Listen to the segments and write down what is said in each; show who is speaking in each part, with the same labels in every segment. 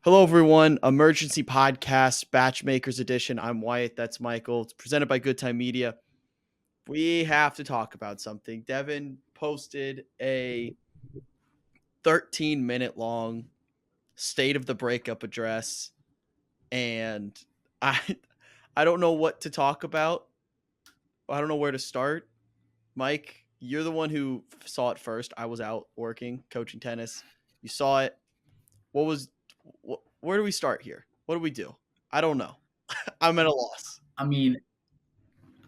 Speaker 1: Hello, everyone. Emergency podcast, Batchmakers Edition. I'm Wyatt. That's Michael. It's presented by Good Time Media. We have to talk about something. Devin posted a 13-minute long state of the breakup address, and I, I don't know what to talk about. I don't know where to start. Mike, you're the one who saw it first. I was out working, coaching tennis. You saw it. What was? Where do we start here? What do we do? I don't know. I'm at a loss.
Speaker 2: I mean,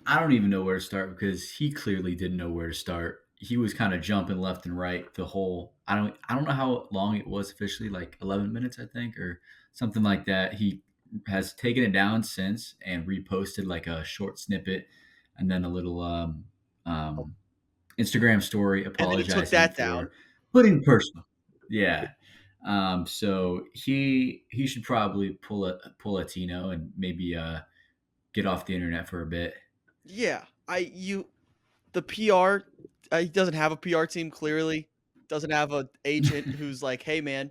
Speaker 2: I don't even know where to start because he clearly didn't know where to start. He was kind of jumping left and right the whole. I don't know how long it was officially, like 11 minutes, I think, or something like that. He has taken it down since and reposted like a short snippet and then a little um, Instagram story
Speaker 1: And then he took
Speaker 2: apologizing
Speaker 1: that down.
Speaker 2: for putting personal. Yeah. So he should probably pull a Tino and maybe get off the internet for a bit.
Speaker 1: Yeah, the PR. He doesn't have a PR team. Clearly, doesn't have an agent who's like, "Hey, man,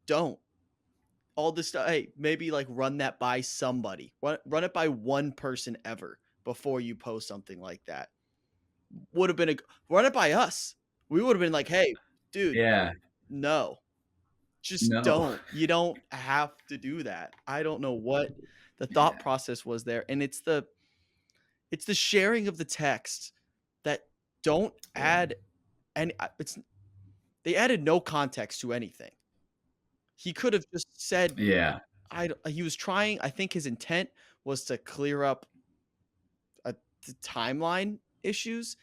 Speaker 1: don't all this stuff. Hey, maybe like run that by somebody. Run it by one person ever before you post something like that. Would have been a run it by us. We would have been like, "Hey, dude,
Speaker 2: Yeah.
Speaker 1: no, just
Speaker 2: No.
Speaker 1: don't. You don't have to do that." I don't know what the thought
Speaker 2: Yeah.
Speaker 1: process was there, and it's the sharing of the text that don't
Speaker 2: Yeah.
Speaker 1: add any. It's they added no context to anything. He could have just said,
Speaker 2: Yeah.
Speaker 1: He was trying. I think his intent was to clear up a the timeline issues,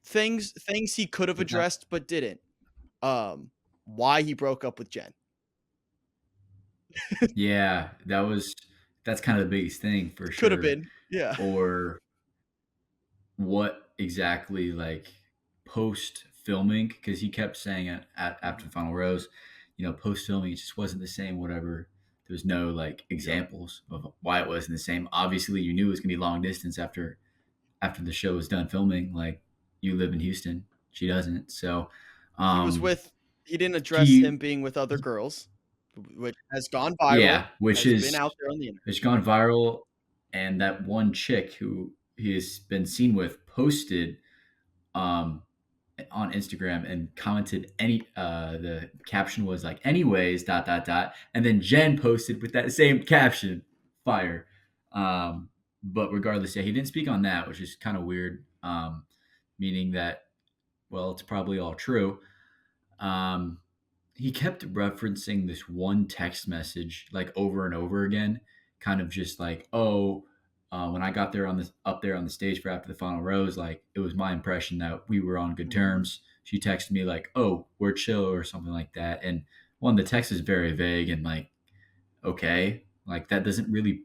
Speaker 1: things he could have
Speaker 2: But that
Speaker 1: addressed but didn't. Why he broke up with Jen
Speaker 2: yeah, that's kind of the biggest thing for
Speaker 1: could have
Speaker 2: sure.
Speaker 1: been, yeah.
Speaker 2: Or what exactly, like, post filming, because he kept saying it after
Speaker 1: Mhm.
Speaker 2: the final rose, post filming it just wasn't the same, whatever. There was no like
Speaker 1: Yep.
Speaker 2: examples of why it wasn't the same. Obviously you knew it was gonna be long distance after the show was done filming. Like, you live in Houston, she doesn't. So
Speaker 1: He was
Speaker 2: um
Speaker 1: with. He didn't address
Speaker 2: he
Speaker 1: him being with other girls, which has gone viral,
Speaker 2: Yeah, which
Speaker 1: has been
Speaker 2: is
Speaker 1: out there on the internet.
Speaker 2: it's gone viral, and that one chick who he has been seen with posted um, on Instagram and commented the caption was like anyways dot dot dot, and then Jen posted with that same caption, fire. But regardless, yeah, he didn't speak on that, which is kind of weird. Meaning that, well, it's probably all true. Um, he kept referencing this one text message like over and over again, kind of just like, oh, when I got there on this up there on the stage for after the final rose, like it was my impression that we were on good
Speaker 1: Mhm.
Speaker 2: terms. She texted me like, "Oh, we're chill" or something like that, and one, the text is very vague and like, okay, like that doesn't really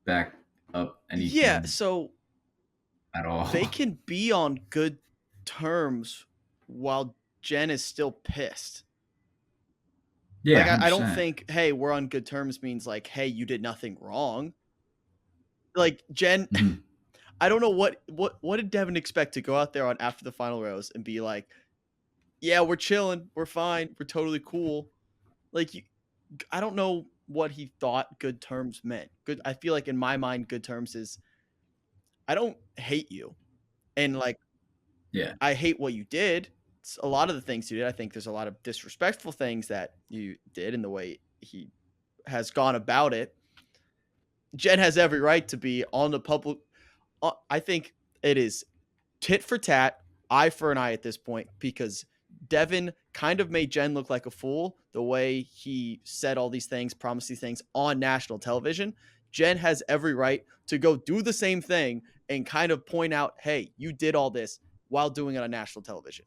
Speaker 2: back up
Speaker 1: Yeah,
Speaker 2: anything
Speaker 1: so
Speaker 2: at
Speaker 1: they
Speaker 2: all.
Speaker 1: can be on good terms while Jen is still pissed.
Speaker 2: Yeah,
Speaker 1: Like,
Speaker 2: one hundred
Speaker 1: I don't
Speaker 2: percent.
Speaker 1: think, "Hey, we're on good terms" means like, "Hey, you did nothing wrong." Like, Jen
Speaker 2: Mhm.
Speaker 1: I don't know what did Devin expect to go out there on after the final rose and be like, "Yeah, we're chilling, we're fine, we're totally cool." Like, I don't know what he thought good terms meant. Good I feel like in my mind, good terms is, I don't hate you, and, like,
Speaker 2: Yeah,
Speaker 1: I hate what you did. A lot of the things you did, I think there's a lot of disrespectful things that you did in the way he has gone about it. Jen has every right to be on the public. I think it is tit for tat, eye for an eye at this point because Devin kind of made Jen look like a fool the way he said all these things, promised these things on national television. Jen has every right to go do the same thing and kind of point out, hey, you did all this while doing it on national television.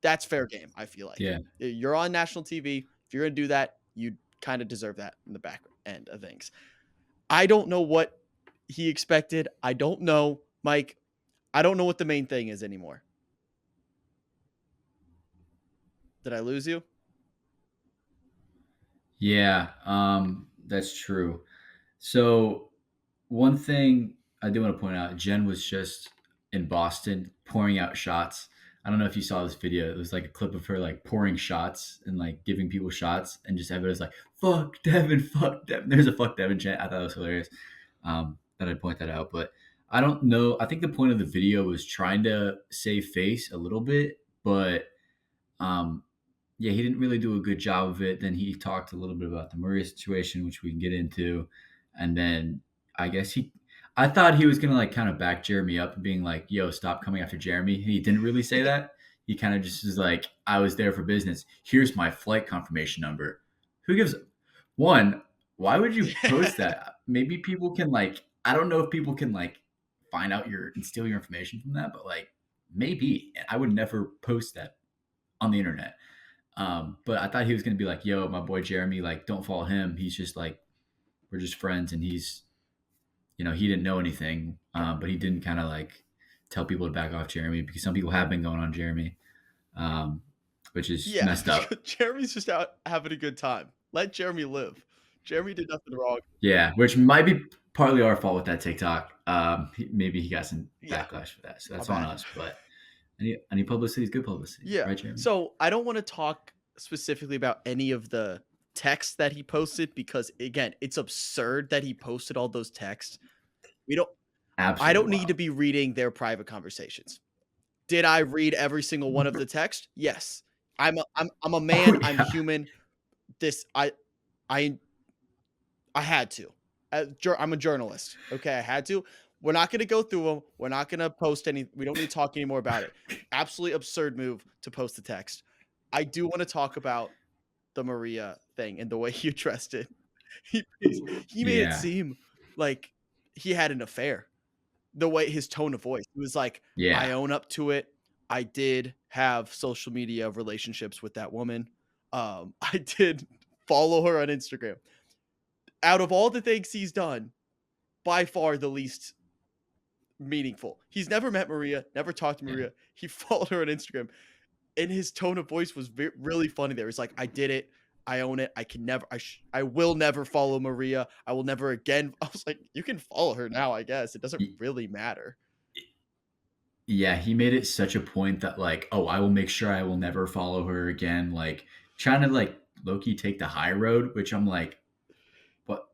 Speaker 1: That's fair game, I feel like.
Speaker 2: yeah,
Speaker 1: You're on national TV. If you're going to do that, you kind of deserve that in the back end of things. I don't know what he expected. I don't know, Mike. I don't know what the main thing is anymore. Did I lose you?
Speaker 2: yeah. That's true. So one thing I do want to point out, Jen was just in Boston pouring out shots. I don't know if you saw this video. It was like a clip of her like pouring shots and like giving people shots, and just everybody's like, "Fuck Devin, fuck Devin." There's a "fuck Devin" chant. I thought it was hilarious. That I'd point that out, but I don't know. I think the point of the video was trying to save face a little bit, but um, yeah, he didn't really do a good job of it. Then he talked a little bit about the Maria situation, which we can get into, and then I guess I thought he was gonna like kind of back Jeremy up and being like, "Yo, stop coming after Jeremy." And he didn't really say that. He kind of just was like, "I was there for business. Here's my flight confirmation number." Who gives one? Why would you
Speaker 1: Yeah.
Speaker 2: post that? Maybe people can like. I don't know if people can like find out your and steal your information from that, but like maybe. And I would never post that on the internet. But I thought he was gonna be like, "Yo, my boy Jeremy, like, don't follow him. He's just like, we're just friends, and he's, he didn't know anything." But he didn't kind of like tell people to back off Jeremy because some people have been going on Jeremy, um, which is
Speaker 1: Yeah,
Speaker 2: messed
Speaker 1: because
Speaker 2: up.
Speaker 1: Jeremy's just out having a good time. Let Jeremy live. Jeremy did nothing wrong.
Speaker 2: Yeah, which might be partly our fault with that TikTok. Maybe he got some
Speaker 1: Yeah,
Speaker 2: backlash for that, so
Speaker 1: my
Speaker 2: that's on
Speaker 1: bad.
Speaker 2: us. But any publicity is good publicity,
Speaker 1: Yeah.
Speaker 2: right, Jeremy?
Speaker 1: So I don't want to talk specifically about any of the texts that he posted because again, it's absurd that he posted all those texts. We don't I
Speaker 2: Absolutely
Speaker 1: don't need to
Speaker 2: wild.
Speaker 1: be reading their private conversations. Did I read every single one of the text? Yes. I'm a
Speaker 2: Oh
Speaker 1: man, I'm
Speaker 2: yeah,
Speaker 1: human. This I I had to. I'm a journalist. Okay, I had to. We're not going to go through them. We're not going to post any. We don't need to talk anymore about it. Absolutely absurd move to post the text. I do want to talk about the Maria thing and the way he addressed it. He made it
Speaker 2: yeah,
Speaker 1: seem like he had an affair. The way his tone of voice, he was like, "I
Speaker 2: yeah,
Speaker 1: own up to it. I did have social media relationships with that woman. I did follow her on Instagram. Out of all the things he's done, by far the least meaningful. He's never met Maria, never talked to
Speaker 2: yeah.
Speaker 1: Maria. He followed her on Instagram, and his tone of voice was really funny. There, he's like, "I did it. I own it. I can never. I will never follow Maria. I will never again." I was like, "You can follow her now, I guess. It doesn't really matter."
Speaker 2: Yeah, he made it such a point that like, oh, I will make sure I will never follow her again. Like trying to like low key take the high road, which I'm like, but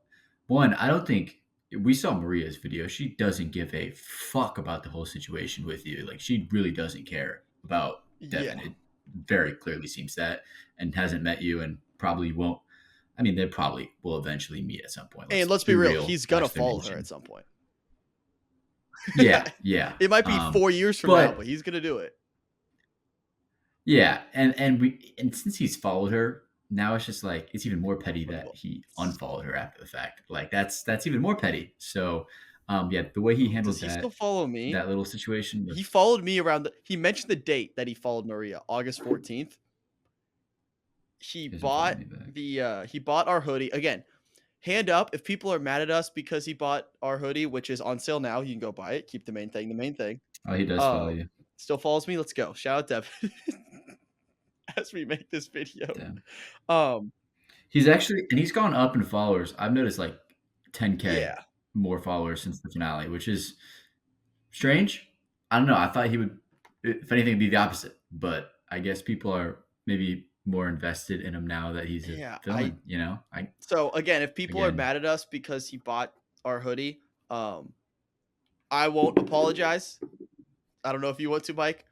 Speaker 2: one, I don't think we saw Maria's video. She doesn't give a fuck about the whole situation with you. Like she really doesn't care about
Speaker 1: Yeah,
Speaker 2: Devin. It very clearly seems that, and hasn't met you and probably won't. I mean, they probably will eventually meet at some point.
Speaker 1: and
Speaker 2: Let's
Speaker 1: let's be
Speaker 2: be
Speaker 1: real,
Speaker 2: real.
Speaker 1: he's gonna
Speaker 2: That's their
Speaker 1: follow her at
Speaker 2: mission.
Speaker 1: some point.
Speaker 2: Yeah, yeah.
Speaker 1: It might be 4 years from now, but
Speaker 2: But
Speaker 1: he's gonna do it.
Speaker 2: yeah, and since he's followed her, now it's just like it's even more petty that
Speaker 1: Well,
Speaker 2: he unfollowed her after the fact. Like that's even more petty. So, yeah, the way he
Speaker 1: does
Speaker 2: handled
Speaker 1: he still
Speaker 2: that
Speaker 1: follow me?
Speaker 2: that little situation
Speaker 1: He
Speaker 2: was
Speaker 1: followed me around he mentioned the date that he followed Maria, August 14th. He
Speaker 2: he hasn't followed
Speaker 1: bought
Speaker 2: me back.
Speaker 1: he bought our hoodie. Again, hand up if people are mad at us because he bought our hoodie, which is on sale now. You can go buy it. Keep the main thing the main thing.
Speaker 2: Oh, he does follow
Speaker 1: Um,
Speaker 2: you.
Speaker 1: Still follows me. Let's go. Shout out Devin as we make this video.
Speaker 2: Damn.
Speaker 1: Um,
Speaker 2: He's actually and he's gone up in followers. I've noticed like 10K
Speaker 1: yeah.
Speaker 2: more followers since the finale, which is strange. I don't know. I thought he would, if anything, be the opposite. But I guess people are maybe more invested in him now that he's a
Speaker 1: Yeah. I
Speaker 2: villain. I
Speaker 1: So again, if people are
Speaker 2: again,
Speaker 1: mad at us because he bought our hoodie, I won't apologize. I don't know if you want to, Mike.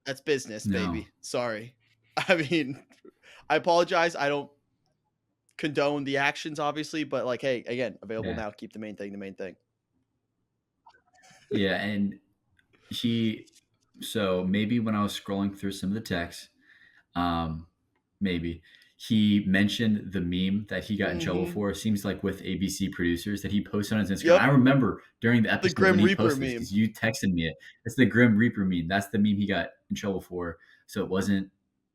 Speaker 1: That's business,
Speaker 2: no,
Speaker 1: baby. Sorry. I mean, I apologize. I don't condone the actions, obviously, but like, hey, again, available
Speaker 2: yeah,
Speaker 1: now. Keep the main thing the main thing.
Speaker 2: yeah, and he. So maybe when I was scrolling through some of the texts, um, maybe he mentioned the meme that he got in trouble
Speaker 1: Hmm.
Speaker 2: for. Seems like with ABC producers that he posted on his Instagram. I
Speaker 1: Yep,
Speaker 2: remember during the
Speaker 1: the
Speaker 2: episode when
Speaker 1: Grim
Speaker 2: he
Speaker 1: Reaper
Speaker 2: posted this
Speaker 1: meme.
Speaker 2: because you texted me it. It's the Grim Reaper meme. That's the meme he got in trouble for. So it wasn't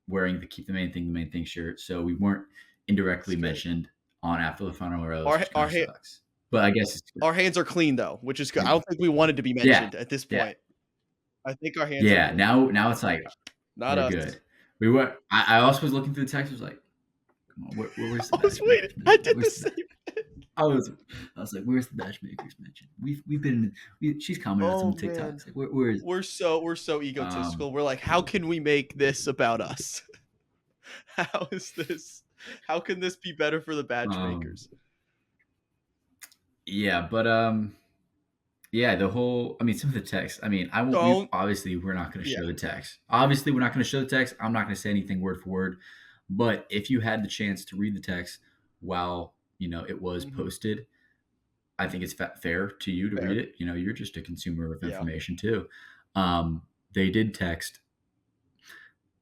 Speaker 2: wearing the "Keep the main thing" shirt. So we weren't
Speaker 1: It's
Speaker 2: indirectly
Speaker 1: good.
Speaker 2: mentioned on After the Final Rose,
Speaker 1: Our
Speaker 2: which kind
Speaker 1: our
Speaker 2: of sucks. But I guess it's good.
Speaker 1: our hands are clean though, which is good. I
Speaker 2: Yeah,
Speaker 1: don't think we wanted to be
Speaker 2: yeah,
Speaker 1: mentioned at this
Speaker 2: yeah.
Speaker 1: point. I think our hands are
Speaker 2: Yeah.
Speaker 1: clean.
Speaker 2: Now it's like
Speaker 1: Not
Speaker 2: we're
Speaker 1: us.
Speaker 2: good. We were. I also was looking through the text. Was like, come on, where's the
Speaker 1: I was waiting.
Speaker 2: matchmakers
Speaker 1: I
Speaker 2: mentioned?
Speaker 1: did the
Speaker 2: Where's the
Speaker 1: same.
Speaker 2: I was I was like, where's the matchmakers mentioned? we've been she's commented on some
Speaker 1: Oh man,
Speaker 2: TikToks. Like, where is
Speaker 1: we're so
Speaker 2: um
Speaker 1: egotistical. We're like, how can we make this about us? How is this? How can this be better for the
Speaker 2: um
Speaker 1: matchmakers?
Speaker 2: yeah, but yeah, the whole I mean some of the text. I mean, I won't we
Speaker 1: Don't.
Speaker 2: obviously we're not going to
Speaker 1: Yeah.
Speaker 2: show the text. Obviously, we're not going to show the text. I'm not going to say anything word for word. But if you had the chance to read the text while, it was
Speaker 1: Hmm.
Speaker 2: posted, I think it's fair to you to read
Speaker 1: Fair.
Speaker 2: it. You're just a consumer of
Speaker 1: Yeah.
Speaker 2: information too. They did text.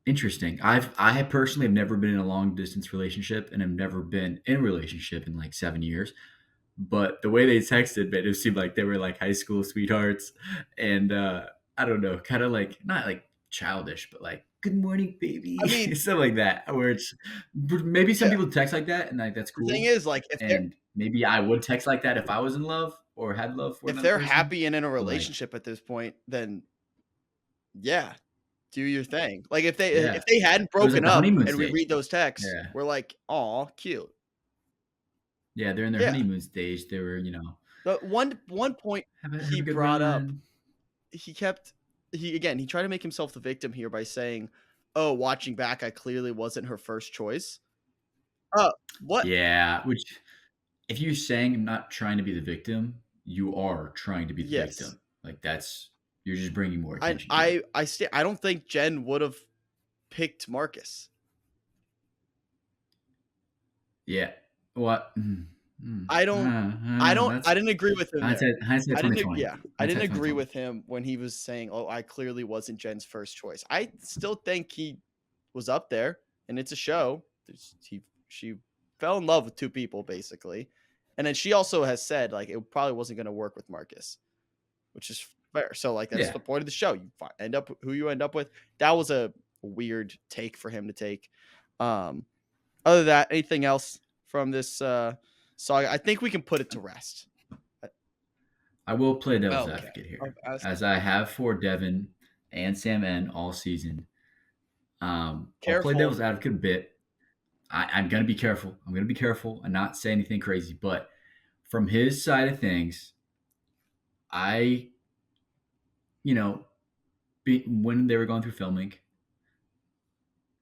Speaker 2: Interesting. I personally have never been in a long distance relationship and have never been in a relationship in like 7 years. But the way they texted made it seem like they were like high school sweethearts, and I don't know, kind of like not like childish, but like "Good morning,
Speaker 1: I
Speaker 2: baby,"
Speaker 1: mean,
Speaker 2: stuff like that. Where it's maybe some
Speaker 1: yeah.
Speaker 2: people text like that, and like that's
Speaker 1: The thing
Speaker 2: cool.
Speaker 1: is, like,
Speaker 2: And maybe I would text like that if I was in love or had love for
Speaker 1: if
Speaker 2: another
Speaker 1: they're
Speaker 2: person.
Speaker 1: happy and in a
Speaker 2: But like,
Speaker 1: relationship at this point, then yeah, do your thing. Like
Speaker 2: yeah,
Speaker 1: if they hadn't
Speaker 2: it was like
Speaker 1: broken
Speaker 2: the
Speaker 1: up
Speaker 2: honeymoon
Speaker 1: and we
Speaker 2: stage.
Speaker 1: read those texts,
Speaker 2: Yeah,
Speaker 1: we're like, "Aw, cute."
Speaker 2: yeah, they're in their
Speaker 1: Yeah.
Speaker 2: honeymoon stage. They were,
Speaker 1: But one point
Speaker 2: have
Speaker 1: he
Speaker 2: a good
Speaker 1: brought up,
Speaker 2: run.
Speaker 1: he kept he tried to make himself the victim here by saying, "Oh, watching back, I clearly wasn't her first choice." What?
Speaker 2: Yeah, which if you're saying I'm not trying to be the victim, you are trying to be the
Speaker 1: Yes.
Speaker 2: victim. Like you're just bringing more
Speaker 1: I
Speaker 2: attention to it.
Speaker 1: I I I don't think Jen would have picked Marcus.
Speaker 2: Yeah. What?
Speaker 1: I don't
Speaker 2: I
Speaker 1: I
Speaker 2: know.
Speaker 1: don't I
Speaker 2: That's
Speaker 1: didn't agree with him there.
Speaker 2: hindsight
Speaker 1: I didn't
Speaker 2: 2020.
Speaker 1: yeah, I didn't
Speaker 2: Hindsight
Speaker 1: agree
Speaker 2: 2020.
Speaker 1: with him when he was saying, "Oh, I clearly wasn't Jen's first choice." I still think he was up there, and it's a show. She fell in love with two people basically, and then she also has said like it probably wasn't going to work with Marcus, which is fair. So like that's
Speaker 2: Yeah.
Speaker 1: the point of the show. You end up who you end up with. That was a weird take for him to take. Um, Other than that, anything else from this saga? I think we can put it to rest.
Speaker 2: I will play devil's
Speaker 1: Okay.
Speaker 2: advocate
Speaker 1: I'll
Speaker 2: here,
Speaker 1: ask-
Speaker 2: as I have for Devin and Sam N all season. I'll play
Speaker 1: Careful.
Speaker 2: devil's advocate a bit. I'm gonna be careful. I'm gonna be careful and not say anything crazy. But from his side of things, I, you know, when they were going through filming,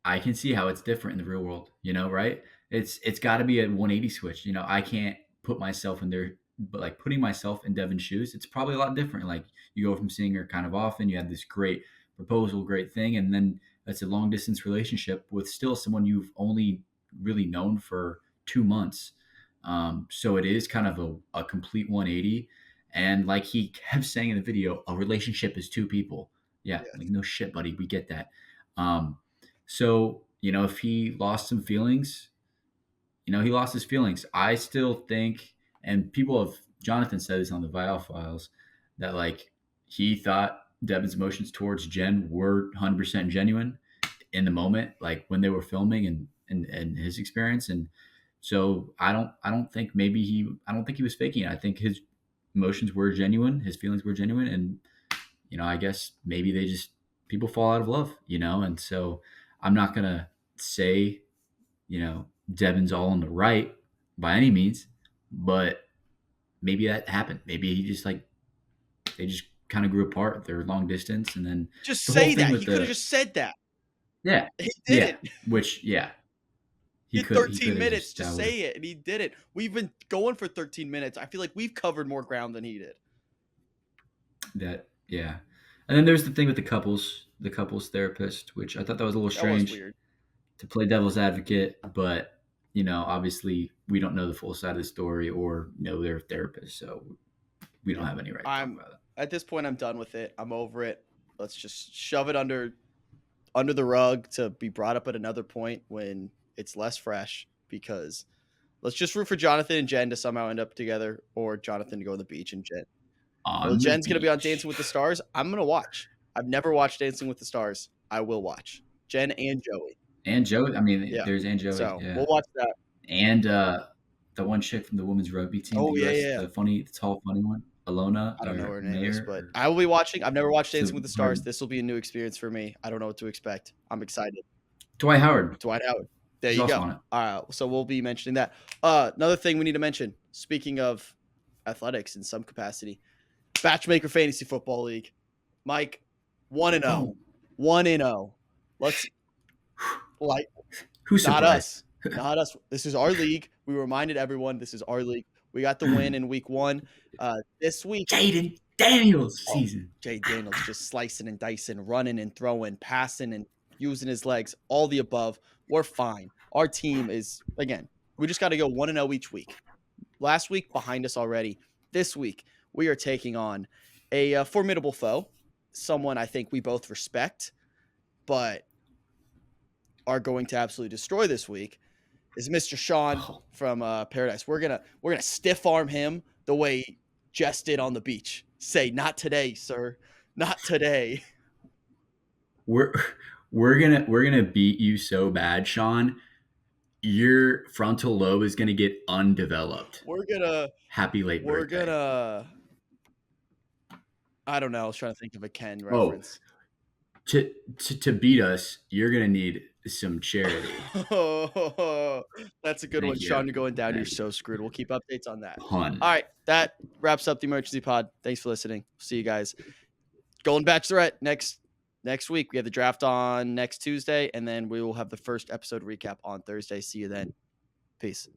Speaker 2: I can see how it's different in the real world, right? It's got to be a 180 switch. I can't put myself in there, but like putting myself in Devin's shoes, it's probably a lot different. Like you go from seeing her kind of often, you have this great proposal, great thing, and then it's a long distance relationship with still someone you've only really known for 2 months. So it is kind of a complete 180. And like he kept saying in the video, a relationship is two people. Yeah, like
Speaker 1: Yes.
Speaker 2: no shit, buddy, we get that. So, if he lost some feelings, he lost his feelings. I still think, and Jonathan said this on the Vial Files, that like he thought Devin's emotions towards Jen were 100% genuine in the moment, like when they were filming and his experience. And so I don't think I don't think he was faking it. I think his emotions were genuine, his feelings were genuine. And, I guess maybe people fall out of love, and so I'm not going to say, Devin's all on the right by any means, but maybe that happened. Maybe they just kind of grew apart. They're long distance. And then
Speaker 1: Just
Speaker 2: the whole
Speaker 1: say
Speaker 2: thing
Speaker 1: that.
Speaker 2: with
Speaker 1: He could have
Speaker 2: the,
Speaker 1: just said that.
Speaker 2: yeah,
Speaker 1: He
Speaker 2: yeah,
Speaker 1: didn't.
Speaker 2: which, yeah,
Speaker 1: He had
Speaker 2: he
Speaker 1: 13
Speaker 2: could have
Speaker 1: minutes
Speaker 2: just,
Speaker 1: to
Speaker 2: would have
Speaker 1: say it, and he did it. We've been going for 13 minutes. I feel like we've covered more ground than he did.
Speaker 2: that, yeah. And then there's the thing with the couples therapist, which I thought that was a little
Speaker 1: That was
Speaker 2: strange
Speaker 1: weird.
Speaker 2: to play devil's advocate, but obviously we don't know the full side of the story or know their therapist, so we don't
Speaker 1: Yeah.
Speaker 2: have any right to talk
Speaker 1: I'm
Speaker 2: about it.
Speaker 1: at this point I'm done with it. I'm over it. Let's just shove it under the rug to be brought up at another point when it's less fresh because let's just root for Jonathan and Jen to somehow end up together or Jonathan to go on the beach and Jen. Well,
Speaker 2: On the
Speaker 1: Jen's going to be on
Speaker 2: beach.
Speaker 1: Dancing with the Stars. I'm going to watch. I've never watched Dancing with the Stars. I will watch. Jen and Joey.
Speaker 2: And Joey, I mean,
Speaker 1: Yeah.
Speaker 2: there's and Joey,
Speaker 1: So
Speaker 2: yeah.
Speaker 1: we'll watch that.
Speaker 2: And the one chick from the women's rugby team, the
Speaker 1: Oh, yeah,
Speaker 2: US,
Speaker 1: yeah, yeah.
Speaker 2: the tall, funny one, Alona
Speaker 1: I don't know what
Speaker 2: or
Speaker 1: her name is,
Speaker 2: Mayer
Speaker 1: but
Speaker 2: or
Speaker 1: I will be watching. I've never watched
Speaker 2: so
Speaker 1: Dancing with the Stars.
Speaker 2: Howard,
Speaker 1: This will be a new experience for me. I don't know what to expect. I'm excited.
Speaker 2: Dwight Howard.
Speaker 1: Dwight Howard. There
Speaker 2: He's
Speaker 1: you
Speaker 2: also
Speaker 1: go.
Speaker 2: on it.
Speaker 1: All right. So we'll be mentioning that. Another thing we need to mention. Speaking of athletics in some capacity. Batchmaker Fantasy Football League. Mike, 1-0.
Speaker 2: Oh,
Speaker 1: 1-0. Let's like
Speaker 2: who's
Speaker 1: not
Speaker 2: surprised?
Speaker 1: us. Not us. This is our league. We reminded everyone this is our league. We got the win in week 1. This week,
Speaker 2: Jaden Daniels
Speaker 1: oh,
Speaker 2: season.
Speaker 1: Jay Daniels just slicing and dicing, running and throwing, passing and using his legs, all the above. We're fine. Our team is, again, we just got to go 1-0 each week. Last week, behind us already. This week, we are taking on a formidable foe, someone I think we both respect, but are going to absolutely destroy this week. Is Mr. Sean
Speaker 2: Oh,
Speaker 1: from Paradise. We're gonna stiff arm him the way Jess did on the beach. Say, not today, sir. Not today.
Speaker 2: we're we're gonna beat you so bad, Sean. Your frontal lobe is gonna get undeveloped.
Speaker 1: We're gonna
Speaker 2: Happy late
Speaker 1: we're
Speaker 2: birthday.
Speaker 1: gonna I don't know. I was trying to think of a Ken
Speaker 2: Oh,
Speaker 1: reference.
Speaker 2: to beat us, you're gonna need some charity.
Speaker 1: That's a good one.
Speaker 2: Thank you.
Speaker 1: Sean, you're going down. You're
Speaker 2: Thank you.
Speaker 1: so screwed. We'll keep updates on that.
Speaker 2: Pun.
Speaker 1: All right. That wraps up the emergency pod. Thanks for listening. See you guys. Golden Bachelorette next week. We have the draft on next Tuesday, and then we will have the first episode recap on Thursday. See you then. Peace.